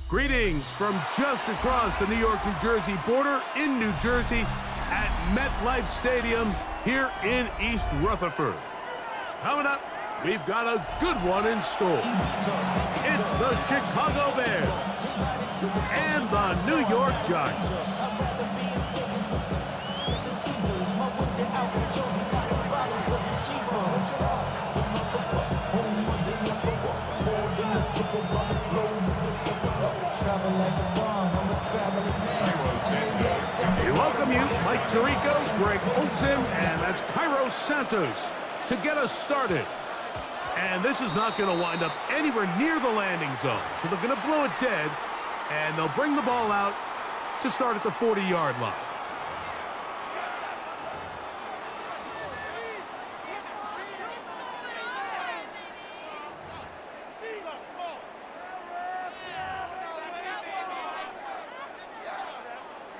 Greetings from just across the New York-New Jersey border in New Jersey at MetLife Stadium here in East Rutherford. Coming up, we've got a good one in store. It's the Chicago Bears and the New York Giants. We welcome you, Mike Tirico, Greg Olson, and that's Cairo Santos to get us started. And this is not going to wind up anywhere near the landing zone, so they're going to blow it dead, and they'll bring the ball out to start at the 40-yard line.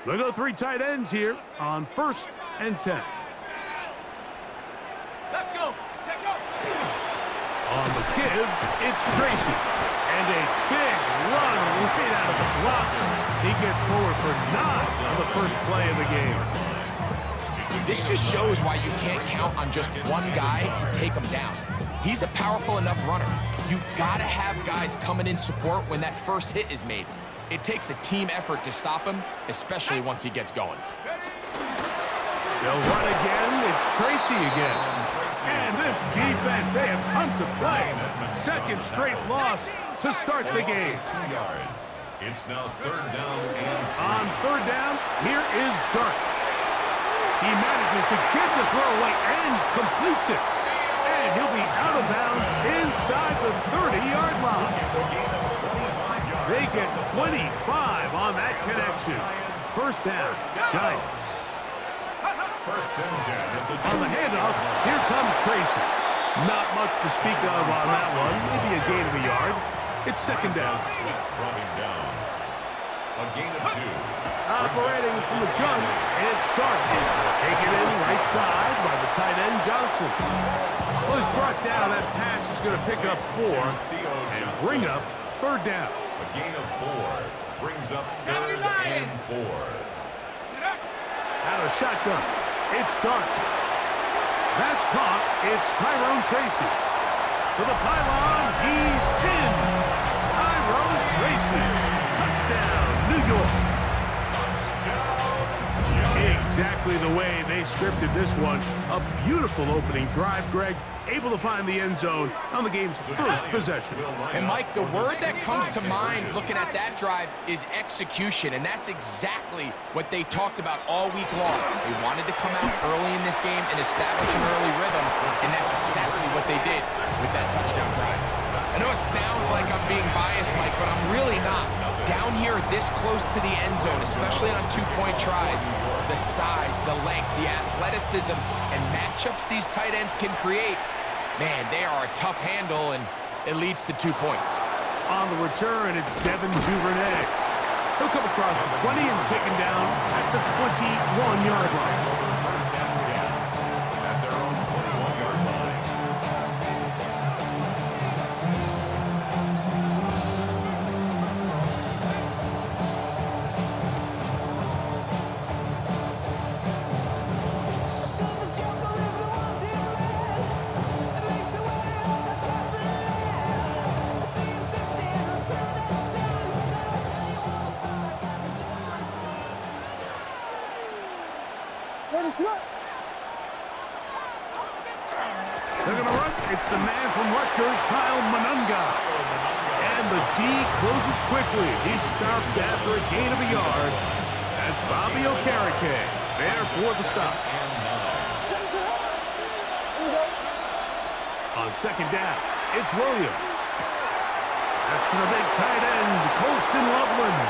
We'll go three tight ends here on 1st and 10. Let's go. Take go. On the give, it's Tracy. And a big run right out of the blocks. He gets forward for 9 on the first play of the game. This just shows why you can't count on just one guy to take him down. He's a powerful enough runner. You've got to have guys coming in support when that first hit is made. It takes a team effort to stop him, especially once he gets going. They'll run again. It's Tracy again. And this defense, they have come to play. Second straight loss to start the game. It's now 3rd down and on 3rd down, here is Dark. He manages to get the throw away and completes it. And he'll be out of bounds inside the 30-yard line. They get 25 on that connection. 1st down, Giants. On the handoff, here comes Tracy. Not much to speak of on that one. Maybe a gain of a yard. It's 2nd down. a gain of 2. Operating from the gun, it's Dark. Taken in right side by the tight end, Johnson. Well, he's brought down. That pass is going to pick up 4 and bring up 3rd down. A gain of 4 brings up 3rd and 4. Out of shotgun, it's Dark. That's caught. It's Tyrone Tracy. To the pylon, he's in. Tyrone Tracy. Touchdown, New York. Exactly the way they scripted this one. A beautiful opening drive, Greg. Able to find the end zone on the game's first possession. And Mike, the word that comes to mind looking at that drive is execution, and that's exactly what they talked about all week long. They wanted to come out early in this game and establish an early rhythm, and that's exactly what they did with that touchdown drive. I know it sounds like I'm being biased, Mike, but I'm really not. Down here this close to the end zone, especially on 2-point tries, the size, the length, the athleticism, and matchups these tight ends can create, man, they are a tough handle, and it leads to 2 points. On the return, it's Devin Duvernay. He'll come across the 20 and taken down at the 21-yard line. First down 10 at their own 21-yard line. They're going to run. It's the man from Rutgers, Kyle Monunga. And the D closes quickly. He's stopped after a gain of a yard. That's Bobby Okereke there for the stop. On 2nd down, it's Williams. That's for the big tight end, Colston Loveland.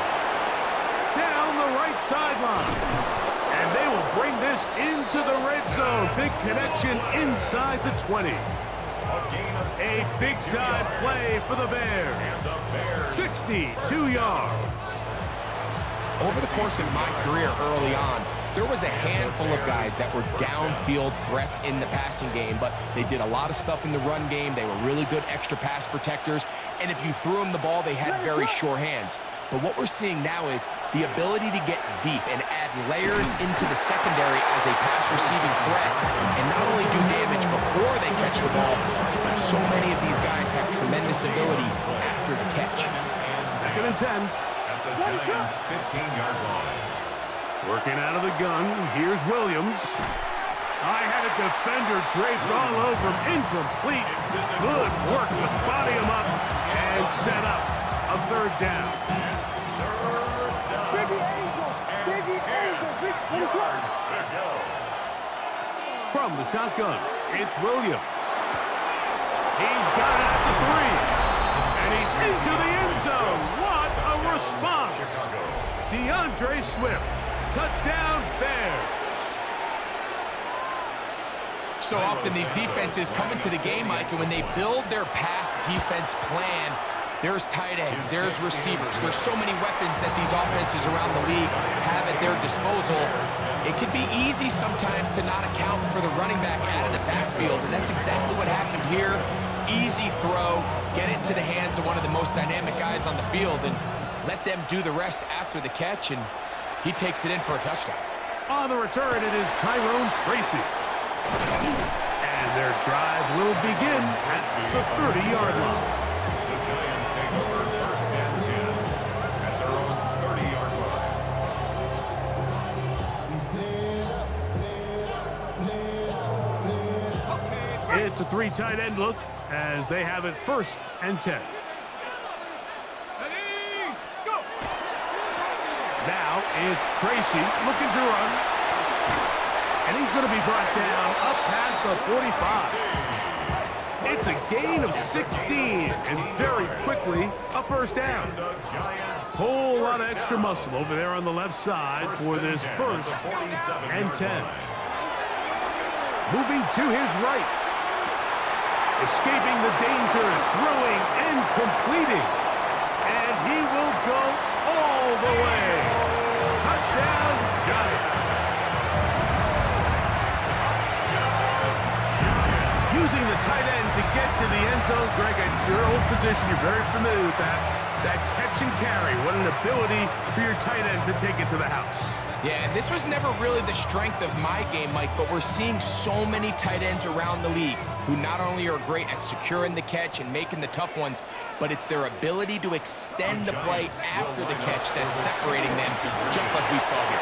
Down the right sideline. And they will bring this into the red zone. Big connection inside the 20. A big-time play for the Bears. 62 yards. Over the course of my career early on, there was a handful of guys that were downfield threats in the passing game, but they did a lot of stuff in the run game. They were really good extra pass protectors, and if you threw them the ball, they had very sure hands. But what we're seeing now is the ability to get deep and add layers into the secondary as a pass-receiving threat, and not only do damage before they catch the ball, but so many of these guys have tremendous ability after the catch. 2nd and 10. At the Giants' 15-yard line. Working out of the gun. Here's Williams. I had a defender draped all over him. Incomplete. Good work to body him up and set up a 3rd down. Biggie Angel. Yards to go. From the shotgun, it's Williams. He's got it at the 3. And he's into the end zone. What a response. DeAndre Swift. Touchdown, Bears. So often these defenses come into the game, Mike, and when they build their pass defense plan, there's tight ends, there's receivers, there's so many weapons that these offenses around the league have at their disposal. It can be easy sometimes to not account for the running back out of the backfield, and that's exactly what happened here. Easy throw, get it to the hands of one of the most dynamic guys on the field, and let them do the rest after the catch, and he takes it in for a touchdown. On the return, it is Tyrone Tracy. And their drive will begin at the 30-yard line. The Giants take over 1st and 10 at their own 30-yard line. It's a 3 tight end look as they have it 1st and 10. Now it's Tracy looking to run. And he's going to be brought down up past the 45. It's a gain of 16, and very quickly, a 1st down. Whole lot of extra muscle over there on the left side for this 1st and 10. Moving to his right. Escaping the dangers, throwing and completing. And he will go all the way. Touchdown, Giants. Using the tight end to get to the end zone. Greg, it's your old position. You're very familiar with that. That catch and carry. What an ability for your tight end to take it to the house. Yeah, and this was never really the strength of my game, Mike, but we're seeing so many tight ends around the league who not only are great at securing the catch and making the tough ones, but it's their ability to extend the play after the catch that's separating them, just like we saw here.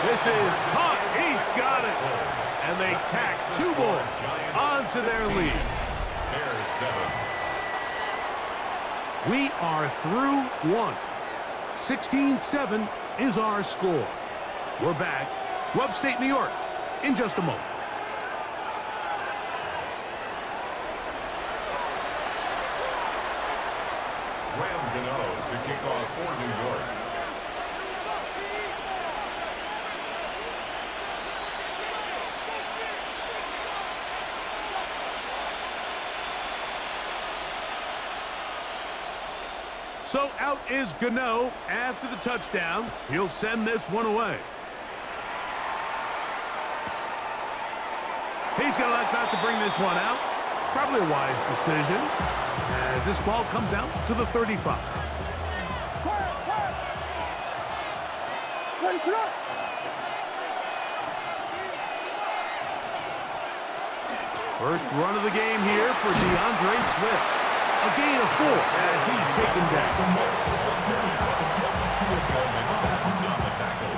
This is caught. He's got it. And they tack 2 more onto their lead. Bears 7. We are through 1. 16-7 is our score. We're back to upstate New York in just a moment. To kick off for New York. So out is Gano after the touchdown. He'll send this one away. He's going to elect not to bring this one out. Probably a wise decision as this ball comes out to the 35. First run of the game here for DeAndre Swift. A gain of 4 as he's taken down.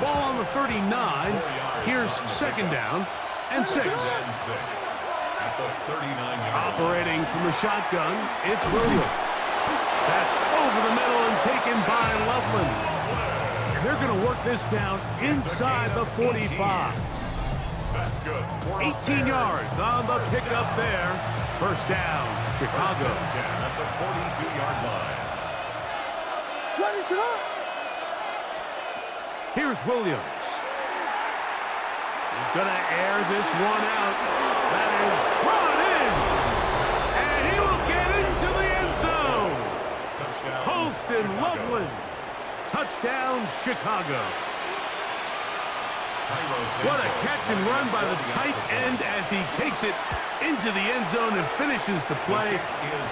Ball on the 39. Here's 2nd down and 6. At the 39-yard Operating from the shotgun, it's Williams. That's over the middle and taken by Loveland. And they're going to work this down inside the 45. That's good. 18 yards on the pickup there. 1st down, Chicago. 10 at the 42-yard line. Here's Williams. He's going to air this one out. That is brought in. And he will get into the end zone. Touchdown. Holston Loveland. Touchdown, Chicago. What a catch and run by the tight end as he takes it into the end zone and finishes the play.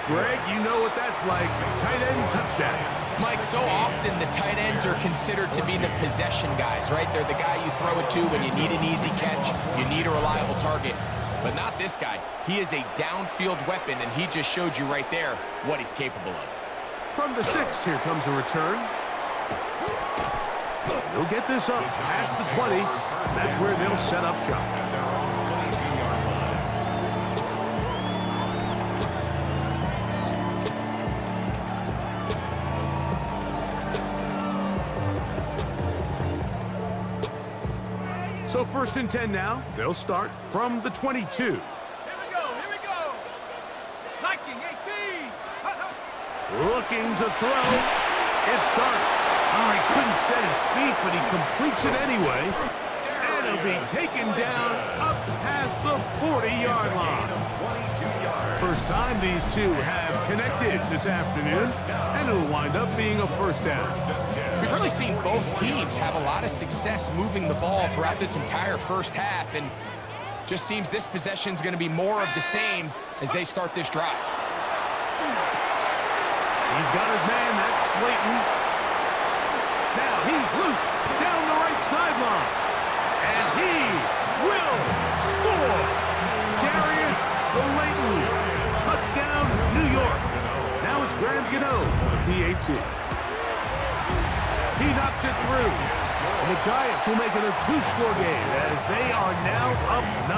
Greg, you know what that's like. Tight end touchdown. Mike, so often the tight ends are considered to be the possession guys, right? They're the guy you throw it to when you need an easy catch, you need a reliable target. But not this guy. He is a downfield weapon, and he just showed you right there what he's capable of. From the 6, here comes a return. He'll get this up past the 20. That's where they'll set up shop. So 1st and 10 now. They'll start from the 22. Here we go. Liking 18. Looking to throw. It's Dark. Oh, he couldn't set his feet, but he completes it anyway. And he'll be taken down up past the 40-yard line. First time these two have connected this afternoon, and it'll wind up being a first down. We've really seen both teams have a lot of success moving the ball throughout this entire first half, and just seems this possession is going to be more of the same as they start this drive. He's got his man, that's Slayton. Now he's loose down the right sideline. And he will score. Darius Slayton. Touchdown, New York. Now it's Graham Gano for the PAT. He knocks it through. And the Giants will make it a 2-score game as they are now up 9.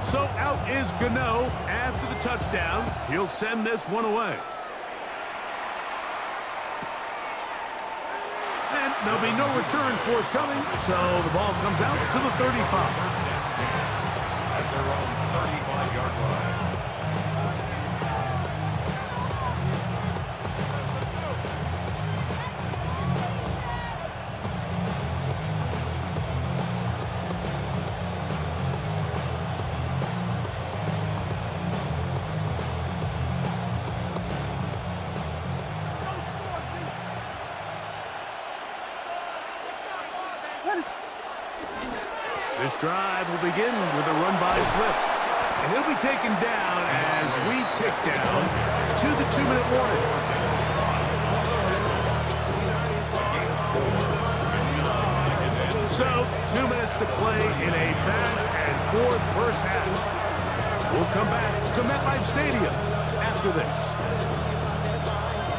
So out is Gano after the touchdown. He'll send this one away. And there'll be no return forthcoming, so the ball comes out to the 35. At their own 35-yard line. This drive will begin with a run by Swift. And he'll be taken down as we tick down to the 2-minute warning. So, 2 minutes to play in a back-and-forth first half. We'll come back to MetLife Stadium after this.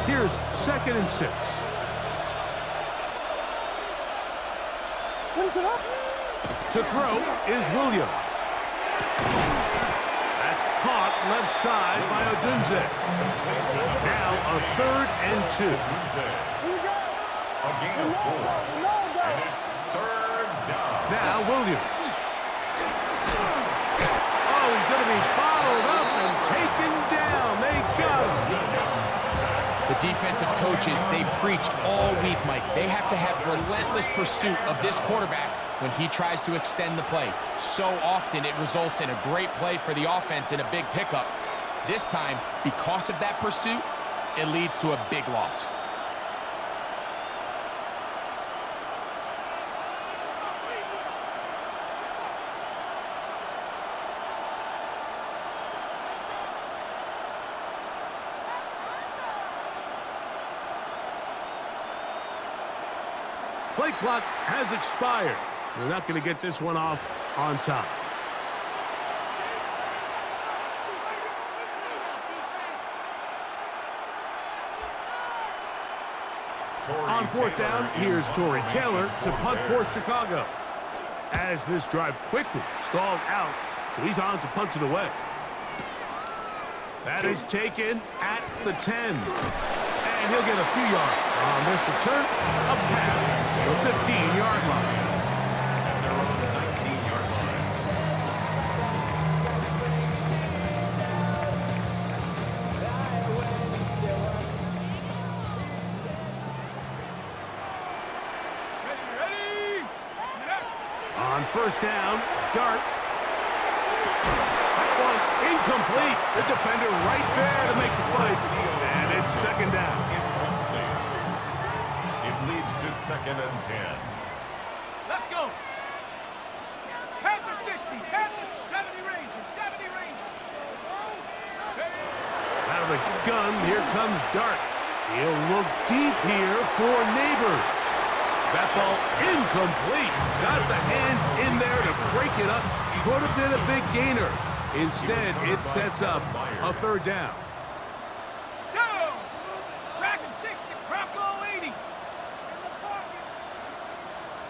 Here's 2nd and 6. What is it up? To throw is Williams. That's caught left side by Odunze. Now a 3rd and 2. A gain of 4. And it's 3rd down. Now Williams. Oh, he's going to be bottled up and taken down. They got him. The defensive coaches, they preach all week, Mike. They have to have relentless pursuit of this quarterback when he tries to extend the play. So often it results in a great play for the offense and a big pickup. This time, because of that pursuit, it leads to a big loss. Play clock has expired. They're not going to get this one off on time. On 4th down, here's Torrey Taylor to punt for Chicago. As this drive quickly stalled out, so he's on to punt it away. That is taken at the 10. And he'll get a few yards on this return, up past the 15-yard line. At their own 19-yard line. On 1st down, Dart. one incomplete. The defender right there to make the play. And it's second down. Incomplete. It leads to 2nd and 10. Let's go. Panther 60. Panther 70 Rangers. 70 Rangers. Out of the gun, here comes Dart. He'll look deep here for Neighbors. That ball incomplete. Got the hands in there to break it up. Could have been a big gainer. Instead, it sets up a 3rd down. Go. Dragon 60. Bronco 80.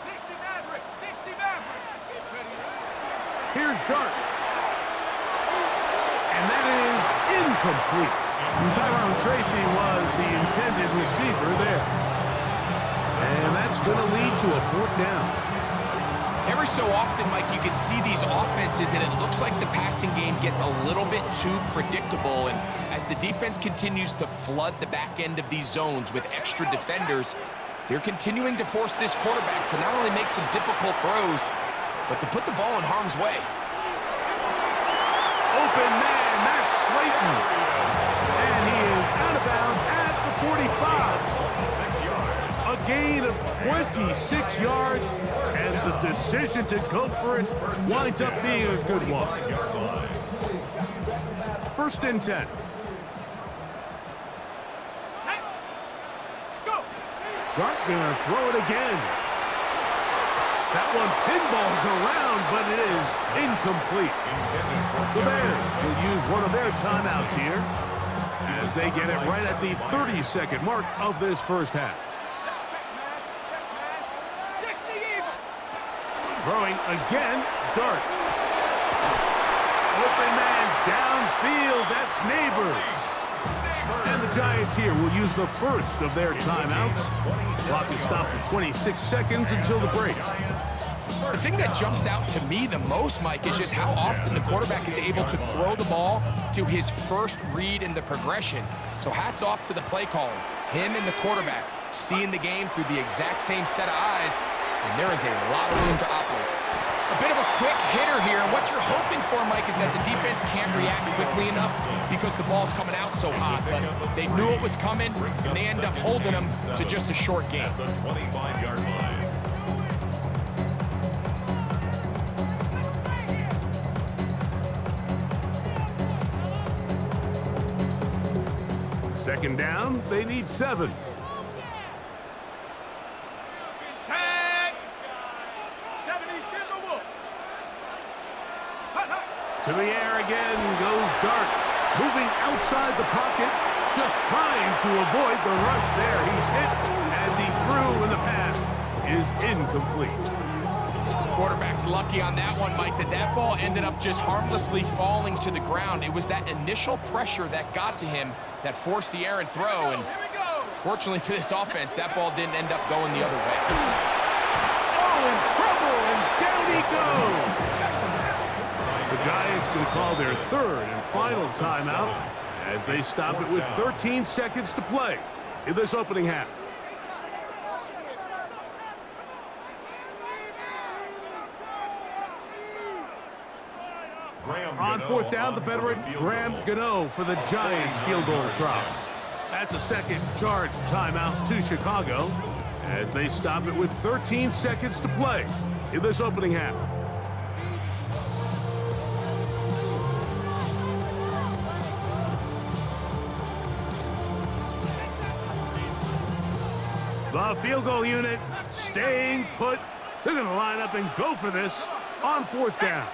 60 Maverick. 60 Maverick. Here's Dart. And that is incomplete. Tyrone Tracy was the intended receiver there. And that's going to lead to a 4th down. Every so often, Mike, you can see these offenses, and it looks like the passing game gets a little bit too predictable. And as the defense continues to flood the back end of these zones with extra defenders, they're continuing to force this quarterback to not only make some difficult throws, but to put the ball in harm's way. Open man, that's Slayton. And he is out of bounds at the 45. A gain of 26 yards, and the decision to go for it winds up being a good one. 1st and 10. Dart gonna throw it again. That one pinballs around, but it is incomplete. The Bears will use one of their timeouts here as they get it right at the 30-second mark of this first half. Throwing again, Dart. Open man downfield, that's Neighbors. And the Giants here will use the first of their timeouts. Clock is stopped at 26 seconds until the break. The thing that jumps out to me the most, Mike, is just how often the quarterback is able to throw the ball to his first read in the progression. So hats off to the play caller. Him and the quarterback seeing the game through the exact same set of eyes, and there is a lot of room to operate. A bit of a quick hitter here. What you're hoping for, Mike, is that the defense can't react quickly enough because the ball's coming out so hot. But they knew it was coming, and they end up holding them to just a short game. The 25-yard line. Second down, they need 7. To the air again goes Dart, moving outside the pocket, just trying to avoid the rush there. He's hit as he threw, and the pass is incomplete. Quarterback's lucky on that one, Mike, that ball ended up just harmlessly falling to the ground. It was that initial pressure that got to him that forced the errant throw, and fortunately for this offense, that ball didn't end up going the other way. Oh, in trouble, and down he goes. The Giants going to call their 3rd and final timeout as they stop it with 13 seconds to play in this opening half. On 4th down, the veteran Graham Gano for the Giants field goal try. That's a second charge timeout to Chicago as they stop it with 13 seconds to play in this opening half. The field goal unit staying put. They're going to line up and go for this on 4th down.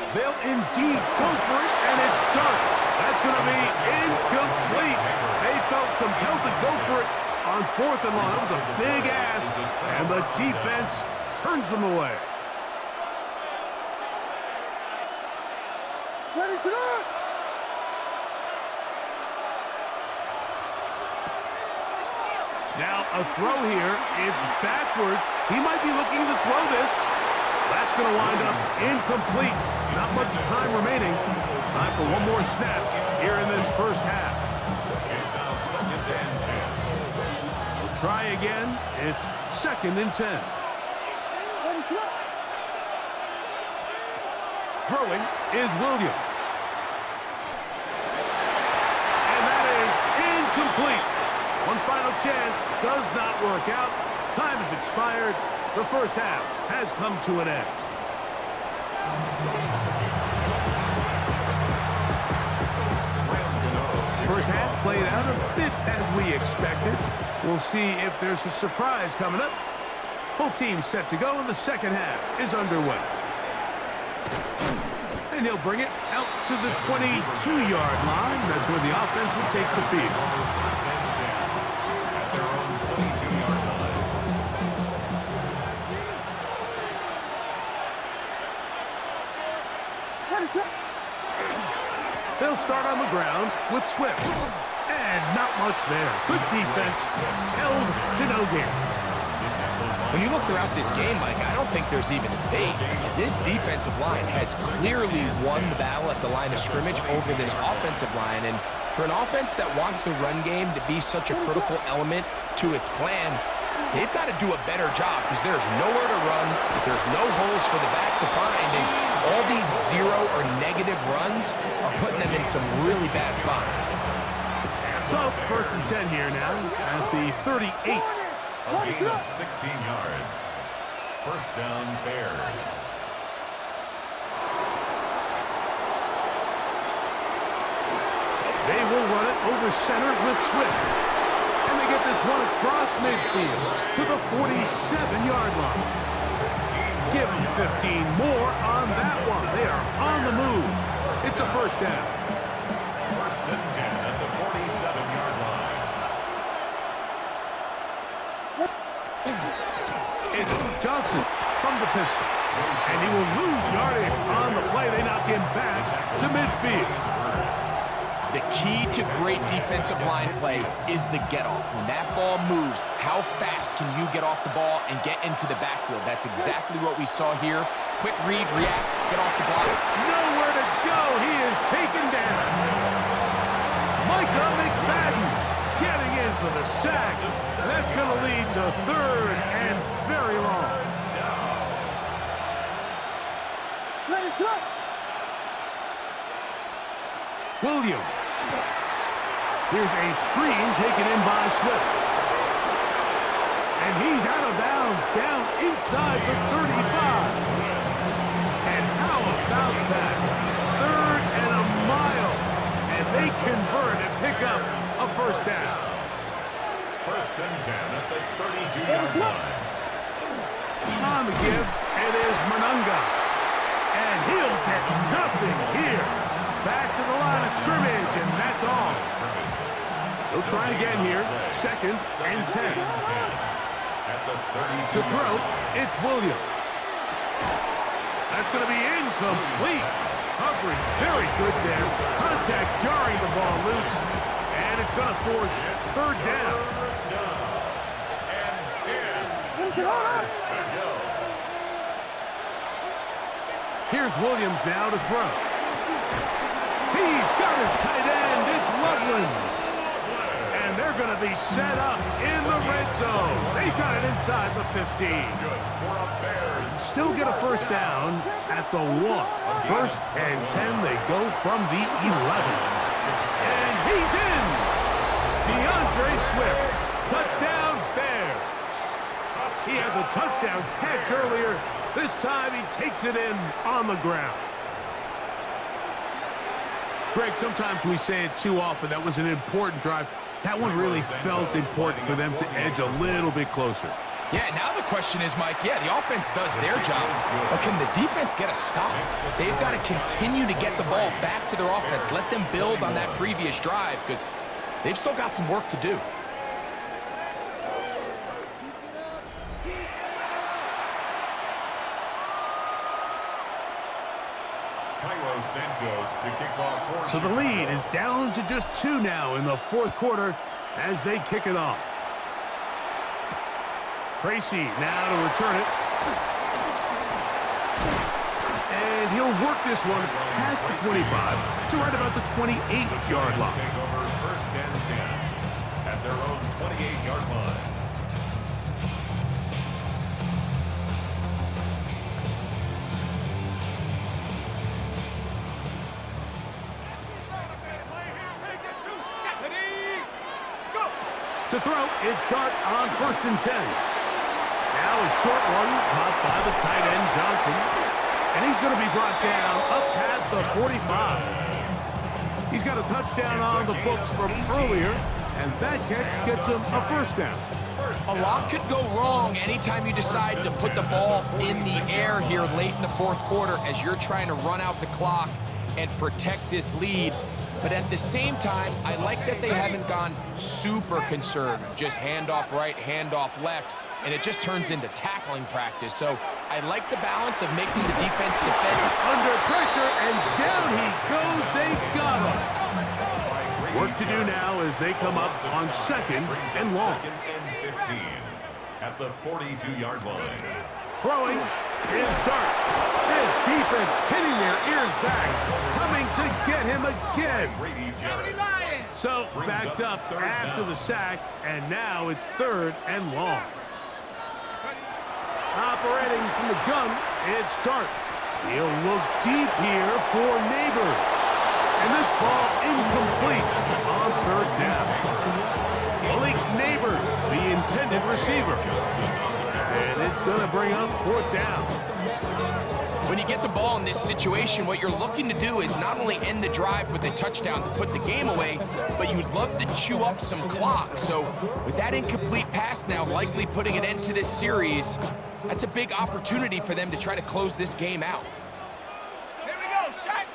They'll indeed go for it, and it's done. That's going to be incomplete. They felt compelled to go for it on 4th and long. That was a big ask, and the defense turns them away. Ready to go! Now a throw here. It's backwards. He might be looking to throw this. That's going to wind up incomplete. Not much time remaining. Time for one more snap here in this first half. It's now 2nd and 10. We'll try again. It's 2nd and 10. Throwing is Williams. And that is incomplete. One final chance does not work out. Time has expired. The first half has come to an end. First half played out a bit as we expected. We'll see if there's a surprise coming up. Both teams set to go, and the second half is underway. And he'll bring it out to the 22-yard line. That's where the offense will take the field. First and 10 at their own 22-yard line. They'll start on the ground with Swift. And not much there. Good defense. Held to no gain. When you look throughout this game, Mike, I don't think there's even a debate. This defensive line has clearly won the battle at the line of scrimmage over this offensive line. And for an offense that wants the run game to be such a critical element to its plan, they've got to do a better job because there's nowhere to run. There's no holes for the back to find. And all these zero or negative runs are putting them in some really bad spots. So, first and 10 here now at the 38. A gain of 16 yards. First down, Bears. They will run it over center with Swift. And they get this one across midfield to the 47-yard line. Give them 15 more on that one. They are on the move. It's a first down. First and 10 at the 47-yard line. It's Johnson from the pistol. And he will lose yardage on the play. They knock him back to midfield. The key to great defensive line play is the get-off. When that ball moves, how fast can you get off the ball and get into the backfield? That's exactly what we saw here. Quick read, react, get off the block. Nowhere to go. He is taken down. Micah McFadden getting in for the sack. That's going to lead to third and very long. Williams. Here's a screen taken in by Swift. And he's out of bounds down inside the 35. And how about that? Third and a mile. And they convert and pick up a first down. First and 10 at the 32-yard line. On the give, it is Monunga. And he'll get nothing here. Back to the line of scrimmage, and that's all. He'll try again here. Second and 10. At the 32. To throw, it's Williams. That's going to be incomplete. Coverage very good there. Contact jarring the ball loose. And it's going to force third down. And 10 yards to go. Here's Williams now to throw. He's got his tight end. It's Loveland. And they're going to be set up in the red zone. They've got it inside the 15. Still get a first down at the 1. First and 10. They go from the 11. And he's in. DeAndre Swift. Touchdown, Bears. He had the touchdown catch earlier. This time he takes it in on the ground. Greg, sometimes we say it too often. That was an important drive. That one really felt important for them to edge a little bit closer. Yeah, now the question is, Mike, yeah, the offense does their job, but can the defense get a stop? They've got to continue to get the ball back to their offense. Let them build on that previous drive because they've still got some work to do. So the lead is down to just 2 now in the fourth quarter as they kick it off. Tracy now to return it. And he'll work this one past the 25 to right about the 28-yard line. Take over first and 10 at their own 28-yard line. To throw, it's Dart on 1st and 10. Now a short one caught by the tight end, Johnson. And he's going to be brought down up past the 45. He's got a touchdown on the books from earlier, and that catch gets him a 1st down. A lot could go wrong anytime you decide to put the ball in the air here late in the 4th quarter as you're trying to run out the clock and protect this lead. But at the same time, I like that they haven't gone super conservative, just handoff right, handoff left, and it just turns into tackling practice. So I like the balance of making the defense defend. Under pressure, and down he goes. They got him. Work to do now as they come up on 2nd and long. 2nd and 15 at the 42-yard line. Throwing is Dart. This defense hitting their ears back, coming to get him again. So backed up after the sack, and now it's 3rd and long. Operating from the gun, it's Dart. He'll look deep here for Neighbors. And this ball incomplete on 3rd down. Malik Neighbors, the intended receiver. And it's going to bring up 4th down. When you get the ball in this situation, what you're looking to do is not only end the drive with a touchdown to put the game away, but you'd love to chew up some clock. So with that incomplete pass now likely putting an end to this series, that's a big opportunity for them to try to close this game out. Here we go, shot.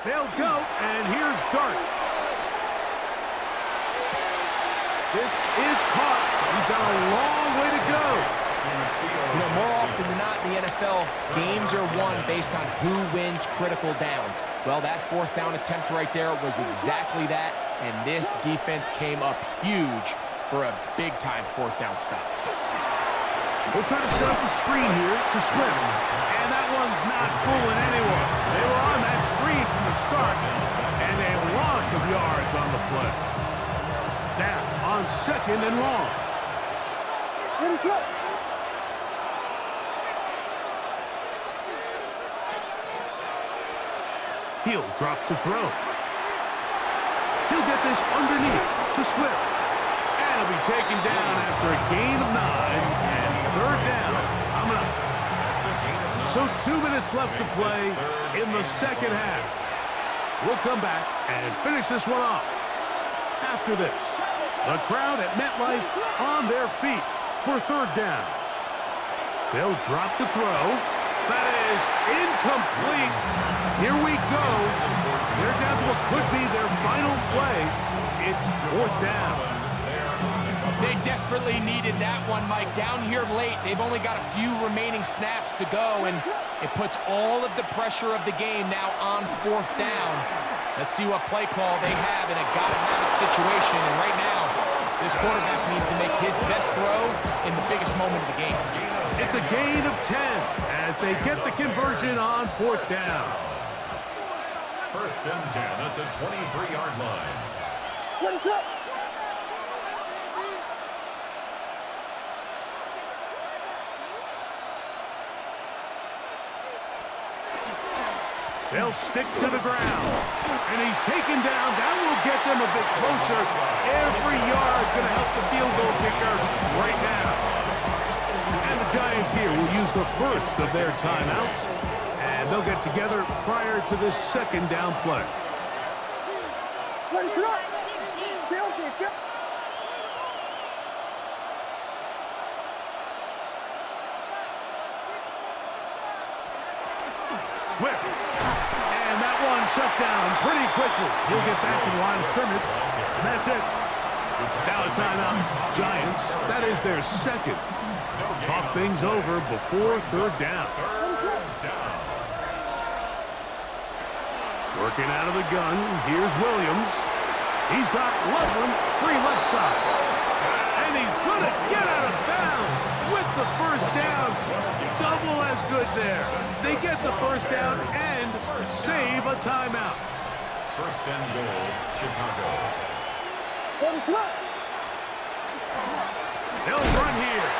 They'll go, and here's Dart. This is caught. He's got a long way to go. You know, more often than not in the NFL, games are won based on who wins critical downs. Well, that 4th down attempt right there was exactly that, and this defense came up huge for a big-time 4th down stop. We'll try to set up the screen here to Swift, and that one's not fooling anyone. They were on that screen from the start, and a loss of yards on the play. Now, on 2nd and long. He'll drop to throw. He'll get this underneath to Swift. And he'll be taken down after a gain of 9 and 3rd down. Coming up. So 2 minutes left to play in the 2nd half. We'll come back and finish this one off. After this, the crowd at MetLife on their feet for 3rd down. They'll drop to throw. That is incomplete. Here we go. They're down to what could be their final play. It's 4th down. They desperately needed that one, Mike. Down here late, they've only got a few remaining snaps to go, and it puts all of the pressure of the game now on 4th down. Let's see what play call they have in a gotta-have-it situation, and right now, this quarterback needs to make his best throw in the biggest moment of the game. It's a gain of 10 as they get the conversion on 4th down. 1st and 10 at the 23-yard line. What's up? They'll stick to the ground. And he's taken down. That will get them a bit closer. Every yard going to help the field goal kicker right now. And the Giants here will use the first of their timeouts. And they'll get together prior to this 2nd down play. What's up? Swift. And that one shut down pretty quickly. He'll get back to the line of scrimmage. And that's it. Now a timeout. Giants, that is their 2nd. Talk things over before 3rd down. Working out of the gun. Here's Williams. He's got Loveland free left side. And he's going to get out of bounds with the 1st down. Double as good there. They get the 1st down and save a timeout. 1st and goal, Chicago. What's up? They'll run here.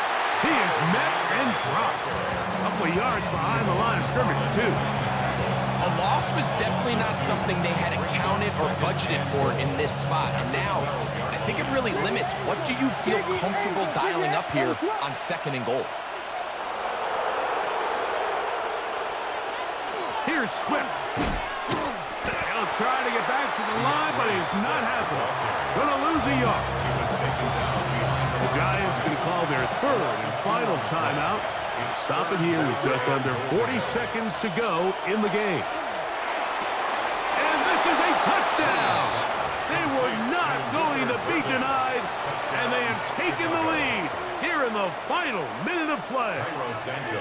He is met and dropped. A couple of yards behind the line of scrimmage, too. A loss was definitely not something they had accounted or budgeted for in this spot. And now, I think it really limits what do you feel comfortable dialing up here on 2nd and goal. Here's Swift. He'll try to get back to the line, but it's not happening. Gonna lose a yard. The Giants going to call their 3rd and final timeout. Stop it here with just under 40 seconds to go in the game. And this is a touchdown. They were not going to be denied, and they have taken the lead here in the final minute of play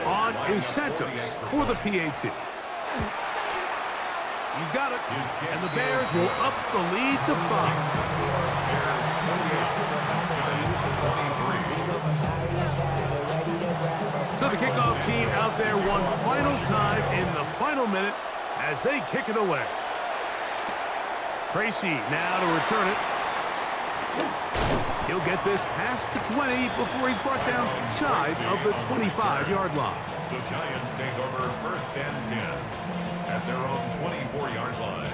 on Santos for the PAT. He's got it, and the Bears will up the lead to 5. So the kickoff team out there one final time in the final minute as they kick it away. Tracy now to return it. He'll get this past the 20 before he's brought down shy of the 25-yard line. The Giants take over 1st and 10 at their own 24-yard line.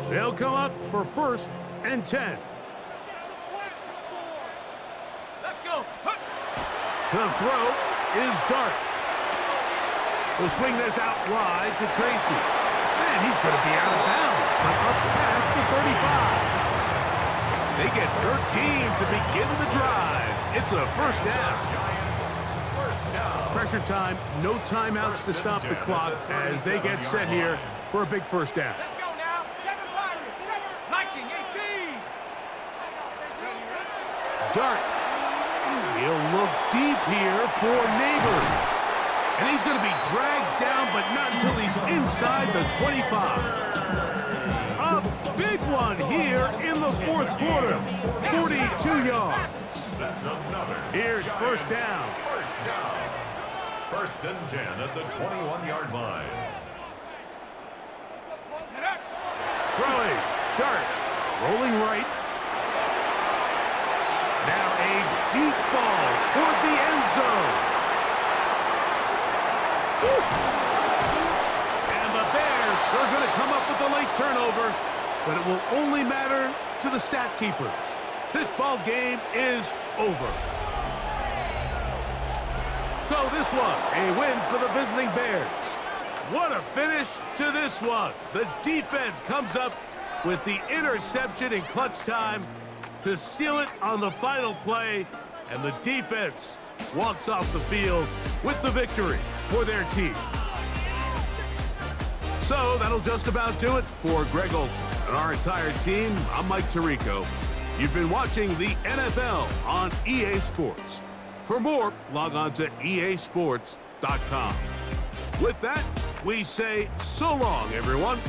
They'll come up for 1st and 10. Let's go. To throw is Dark. We'll swing this out wide to Tracy. And he's going to be out of bounds, but up past the 35. They get 13 to begin the drive. It's a 1st down. Pressure time, no timeouts to stop the clock as they get set here for a big 1st down. Let's go now. 7 Pirates. 7. Lightning 18. Dart. He'll look deep here for Neighbors. And he's going to be dragged down, but not until he's inside the 25. A big one here in the 4th quarter. 42 yards. That's another. Here's 1st down. 1st down. 1st and 10 at the 21-yard line. Throwing. Dart. Rolling right. Now a deep ball toward the end zone. Woo. And the Bears are going to come up with a late turnover, but it will only matter to the stat keepers. This ball game is over. So this one, a win for the visiting Bears. What a finish to this one. The defense comes up with the interception in clutch time to seal it on the final play, and the defense walks off the field with the victory for their team. So that'll just about do it for Greg Olson and our entire team. I'm Mike Tirico. You've been watching the NFL on EA Sports. For more, log on to easports.com. With that, we say so long, everyone.